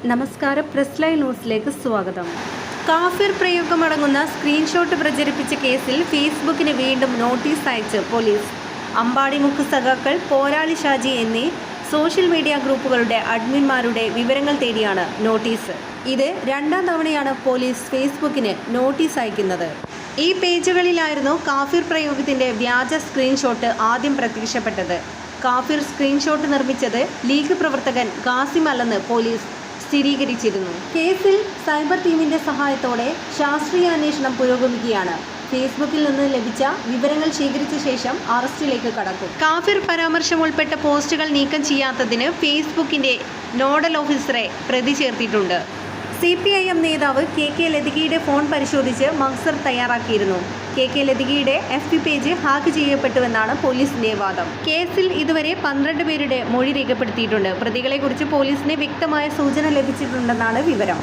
നമസ്കാരം, press live ന്യൂസിലേക്ക് സ്വാഗതം. കാഫിർ പ്രയോഗമടങ്ങുന്ന സ്ക്രീൻഷോട്ട് പ്രചരിപ്പിച്ച കേസിൽ ഫേസ്ബുക്കിന് വീണ്ടും നോട്ടീസ് അയച്ച് പോലീസ്. അമ്പാടിമുക്ക് സഖാക്കൾ, പോരാളി ഷാജി എന്നീ സോഷ്യൽ മീഡിയ ഗ്രൂപ്പുകളുടെ അഡ്മിന്മാരുടെ വിവരങ്ങൾ തേടിയാണ് നോട്ടീസ്. ഇത് രണ്ടാം തവണയാണ് പോലീസ് ഫേസ്ബുക്കിന് നോട്ടീസ് അയക്കുന്നത്. ഈ പേജുകളിലായിരുന്നു കാഫിർ പ്രയോഗത്തിൻ്റെ വ്യാജ സ്ക്രീൻഷോട്ട് ആദ്യം പ്രത്യക്ഷപ്പെട്ടത്. കാഫിർ സ്ക്രീൻഷോട്ട് നിർമ്മിച്ചത് ലീഗ് പ്രവർത്തകൻ ഖാസിം അല്ലെന്ന് പോലീസ് സ്ഥിരീകരിച്ചിരുന്നു. കേസിൽ സൈബർ ടീമിന്റെ സഹായത്തോടെ ശാസ്ത്രീയ അന്വേഷണം പുരോഗമിക്കുകയാണ്. ഫേസ്ബുക്കിൽ നിന്ന് ലഭിച്ച വിവരങ്ങൾ ശേഖരിച്ച ശേഷം അറസ്റ്റിലേക്ക് കടക്കും. കാഫിർ പരാമർശം ഉൾപ്പെട്ട പോസ്റ്റുകൾ നീക്കം ചെയ്യാത്തതിന് ഫേസ്ബുക്കിന്റെ നോഡൽ ഓഫീസറെ പ്രതി ചേർത്തിട്ടുണ്ട്. CPIM നേതാവ് KK ലതികയുടെ ഫോൺ പരിശോധിച്ച് mahazar തയ്യാറാക്കിയിരുന്നു. KK ലതികയുടെ FB page hack ചെയ്യപ്പെട്ടുവെന്നാണ് പോലീസിന്റെ വാദം. കേസിൽ ഇതുവരെ 12 പേരുടെ മൊഴി രേഖപ്പെടുത്തിയിട്ടുണ്ട്. പ്രതികളെക്കുറിച്ച് പോലീസിന് വ്യക്തമായ സൂചന ലഭിച്ചിട്ടുണ്ടെന്നാണ് വിവരം.